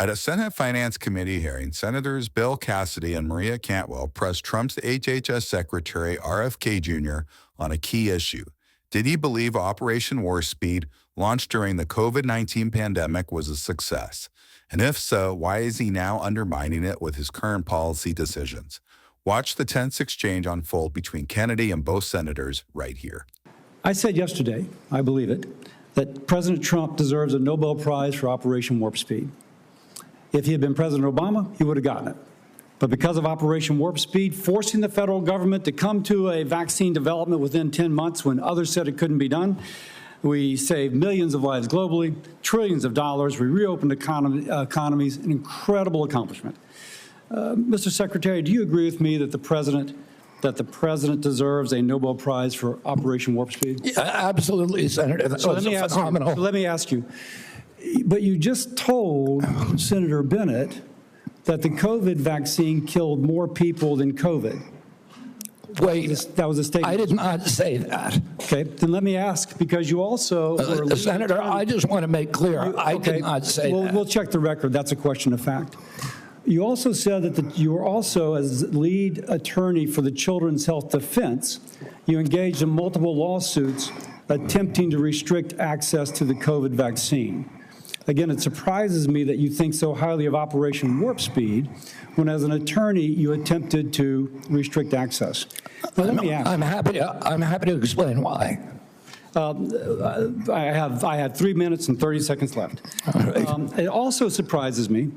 At a Senate Finance Committee hearing, Senators Bill Cassidy and Maria Cantwell pressed Trump's HHS Secretary RFK Jr. on a key issue. Did he believe Operation Warp Speed, launched during the COVID-19 pandemic, was a success? And if so, why is he now undermining it with his current policy decisions? Watch the tense exchange unfold between Kennedy and both senators right here. I said yesterday, I believe it, that President Trump deserves a Nobel Prize for Operation Warp Speed. If he had been President Obama, he would have gotten it. But because of Operation Warp Speed, forcing the federal government to come to a vaccine development within 10 months when others said it couldn't be done, we saved millions of lives globally, trillions of dollars. We reopened economies, an incredible accomplishment. Mr. Secretary, do you agree with me that the president deserves a Nobel Prize for Operation Warp Speed? Yeah, absolutely, Senator. That was phenomenal. So let me ask you, but you just told Senator Bennett that the COVID vaccine killed more people than COVID. Wait, that was a statement. I did not say that. Okay, then let me ask, because you also were Senator, I just want to make clear, I did not say that. We'll check the record. That's a question of fact. You also said that you were also, as lead attorney for the Children's Health Defense, you engaged in multiple lawsuits attempting to restrict access to the COVID vaccine. Again, it surprises me that you think so highly of Operation Warp Speed when, as an attorney, you attempted to restrict access. Now, let me ask. I'm happy to explain why. I had 3 minutes and 30 seconds left. It also surprises me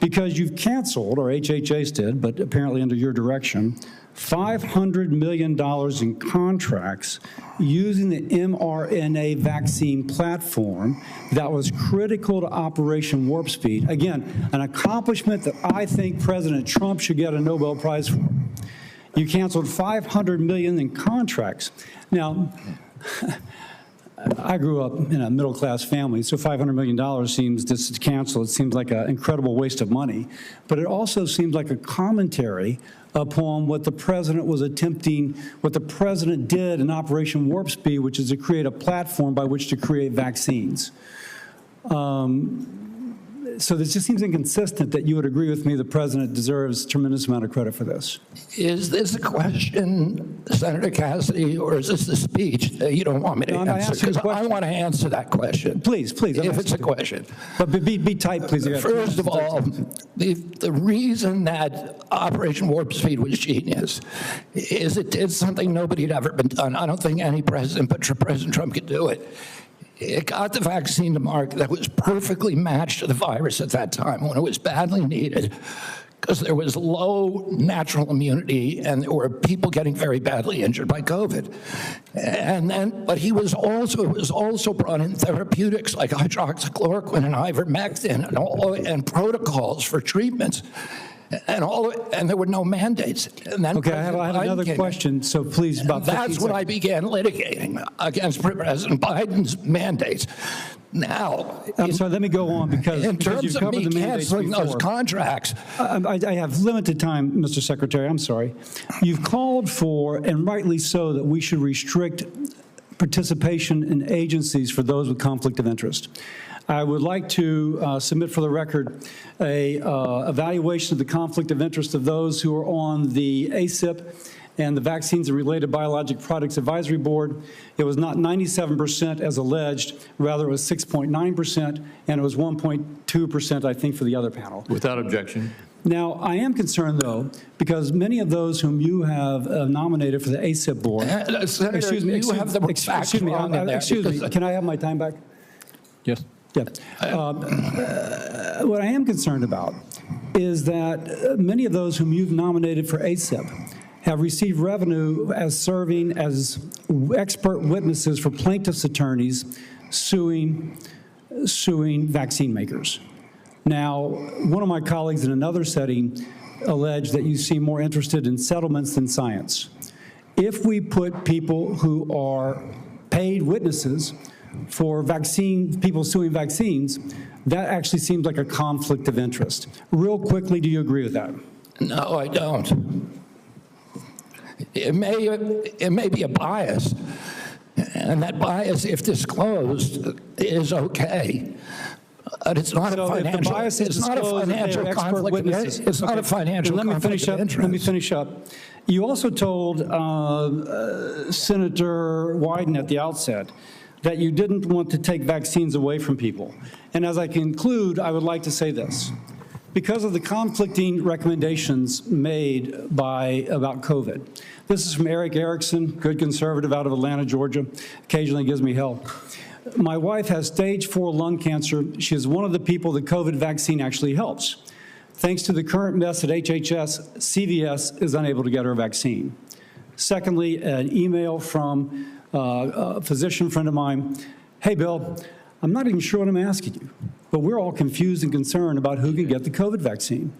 because you've canceled, or HHS did, but apparently under your direction, $500 million in contracts using the mRNA vaccine platform that was critical to Operation Warp Speed. Again, an accomplishment that I think President Trump should get a Nobel Prize for. You canceled $500 million in contracts. Now, I grew up in a middle-class family, so $500 million seems, just to cancel, it seems like an incredible waste of money. But it also seems like a commentary upon what the president was attempting, what the president did in Operation Warp Speed, which is to create a platform by which to create vaccines. So this just seems inconsistent that you would agree with me the president deserves a tremendous amount of credit for this. Is this a question, Senator Cassidy, or is this a speech that you don't want me to answer? Because I want to answer that question. Please. If it's a question. But be tight, please. First of all, the reason that Operation Warp Speed was genius is it did something nobody had ever been done. I don't think any president but President Trump could do it. It got the vaccine to market that was perfectly matched to the virus at that time when it was badly needed, because there was low natural immunity and there were people getting very badly injured by COVID. But it was also brought in therapeutics like hydroxychloroquine and ivermectin and protocols for treatments. And there were no mandates. And then okay, I have another question, so please, about 15 That's when I began litigating against President Biden's mandates. Now, I'm sorry, let me go on because in terms you've of covered me the mandates canceling before. those contracts. I have limited time, Mr. Secretary, I'm sorry. You've called for, and rightly so, that we should restrict participation in agencies for those with conflict of interest. I would like to submit for the record a evaluation of the conflict of interest of those who are on the ACIP and the Vaccines and Related Biologic Products Advisory Board. It was not 97% as alleged, rather it was 6.9%, and it was 1.2%, I think, for the other panel. Without objection. Now, I am concerned, though, because many of those whom you have nominated for the ACIP board, Senator, excuse me, can I have my time back? Yes. Yeah. What I am concerned about is that many of those whom you've nominated for ACIP have received revenue as serving as expert witnesses for plaintiffs' attorneys suing vaccine makers. Now, one of my colleagues in another setting alleged that you seem more interested in settlements than science. If we put people who are paid witnesses for people suing vaccines, that actually seems like a conflict of interest. Real quickly, do you agree with that? No, I don't. It may be a bias, and that bias, if disclosed, is okay. It's not So a if the financial. bias is It's not a disclosed, if they are financial expert conflict. witnesses. It's not a Okay. financial Let me conflict finish of up. interest. Let me finish up. You also told Senator Wyden at the outset that you didn't want to take vaccines away from people. And as I conclude, I would like to say this. Because of the conflicting recommendations made about COVID. This is from Eric Erickson, good conservative out of Atlanta, Georgia, occasionally gives me hell. My wife has stage 4 lung cancer. She is one of the people the COVID vaccine actually helps. Thanks to the current mess at HHS, CVS is unable to get her vaccine. Secondly, an email from a physician friend of mine. Hey, Bill, I'm not even sure what I'm asking you, but we're all confused and concerned about who can get the COVID vaccine.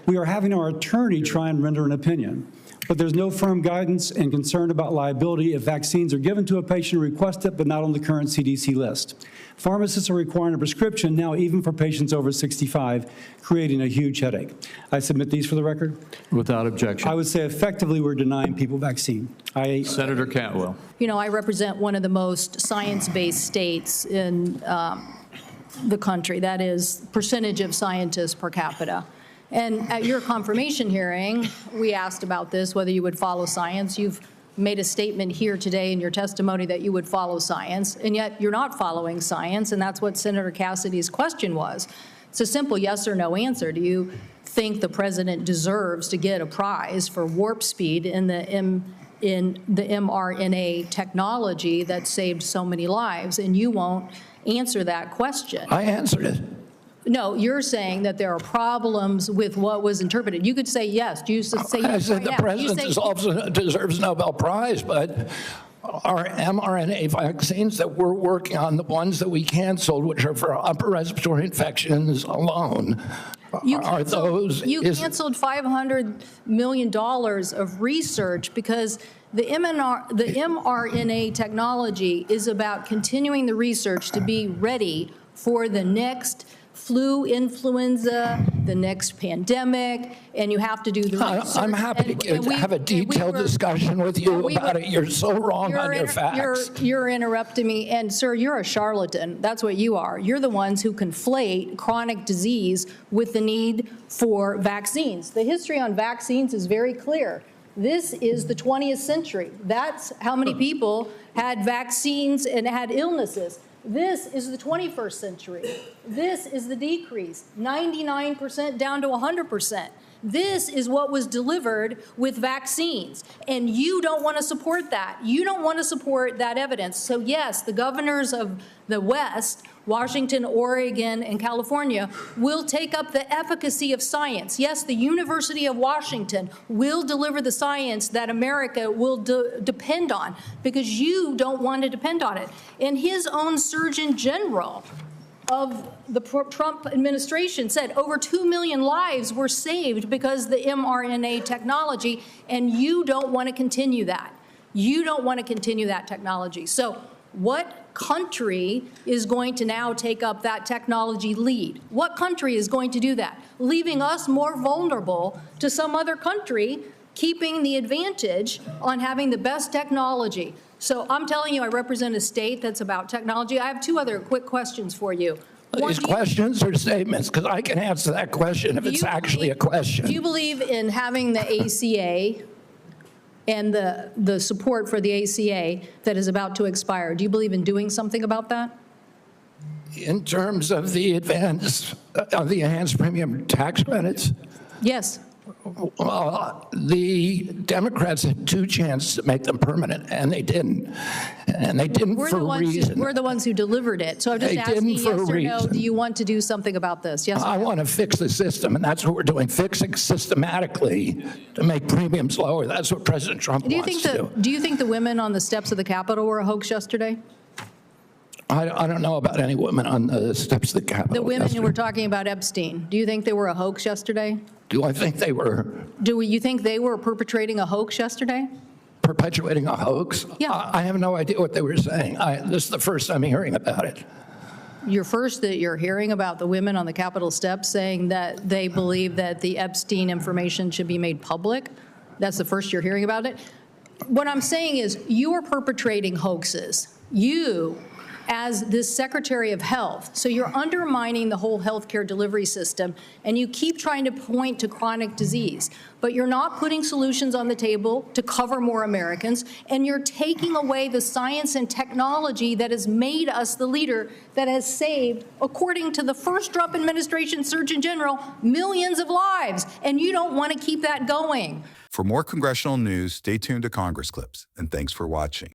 We are having our attorney try and render an opinion, but there's no firm guidance and concern about liability if vaccines are given to a patient who requests it, but not on the current CDC list. Pharmacists are requiring a prescription now even for patients over 65, creating a huge headache. I submit these for the record. Without objection. I would say effectively we're denying people vaccine. Senator Cantwell. You know, I represent one of the most science-based states in the country. That is percentage of scientists per capita. And at your confirmation hearing, we asked about this, whether you would follow science. You've made a statement here today in your testimony that you would follow science, and yet you're not following science, and that's what Senator Cassidy's question was. It's a simple yes or no answer. Do you think the president deserves to get a prize for warp speed in the mRNA technology that saved so many lives? And you won't answer that question. I answered it. No, you're saying that there are problems with what was interpreted. You could say yes. Do you say yes? I said the right now? president also deserves a Nobel Prize, but our mRNA vaccines that we're working on, the ones that we canceled, which are for upper respiratory infections alone, are those. You canceled $500 million of research because the mRNA technology is about continuing the research to be ready for the next flu, influenza, the next pandemic, and you have to do the research. I'm happy to have a detailed discussion with you about it. You're so wrong on your facts. You're interrupting me, and sir, you're a charlatan. That's what you are. You're the ones who conflate chronic disease with the need for vaccines. The history on vaccines is very clear. This is the 20th century. That's how many people had vaccines and had illnesses. This is the 21st century. This is the decrease, 99% down to 100%. This is what was delivered with vaccines, and you don't want to support that. You don't want to support that evidence. So yes, the governors of the West, Washington, Oregon, and California, will take up the efficacy of science. Yes, the University of Washington will deliver the science that America will depend on, because you don't want to depend on it. And his own Surgeon General of the Trump administration said over 2 million lives were saved because of the mRNA technology, and you don't want to continue that. You don't want to continue that technology. So what country is going to now take up that technology lead? What country is going to do that? Leaving us more vulnerable to some other country, keeping the advantage on having the best technology. So I'm telling you, I represent a state that's about technology. I have two other quick questions for you. These questions or statements? Because I can answer that question if it's actually a question. Do you believe in having the ACA and the support for the ACA that is about to expire? Do you believe in doing something about that? In terms of the enhanced premium tax credits? Yes. The Democrats had two chances to make them permanent, and they didn't. And they didn't for a reason. We're the ones who delivered it. So I'm just asking yes or no, do you want to do something about this? Yes or no? I want to fix the system, and that's what we're doing, fixing systematically to make premiums lower. That's what President Trump wants to do. Do you think the women on the steps of the Capitol were a hoax yesterday? I don't know about any women on the steps of the Capitol. The women who were talking about Epstein, do you think they were a hoax yesterday? Do I think they were? Do you think they were perpetrating a hoax yesterday? Perpetuating a hoax? Yeah. I have no idea what they were saying. This is the first I'm hearing about it. You're hearing about the women on the Capitol steps saying that they believe that the Epstein information should be made public? That's the first you're hearing about it? What I'm saying is you are perpetrating hoaxes. You, as this Secretary of Health. So you're undermining the whole healthcare delivery system, and you keep trying to point to chronic disease. But you're not putting solutions on the table to cover more Americans, and you're taking away the science and technology that has made us the leader that has saved, according to the first Trump administration Surgeon General, millions of lives. And you don't want to keep that going. For more congressional news, stay tuned to Congress Clips, and thanks for watching.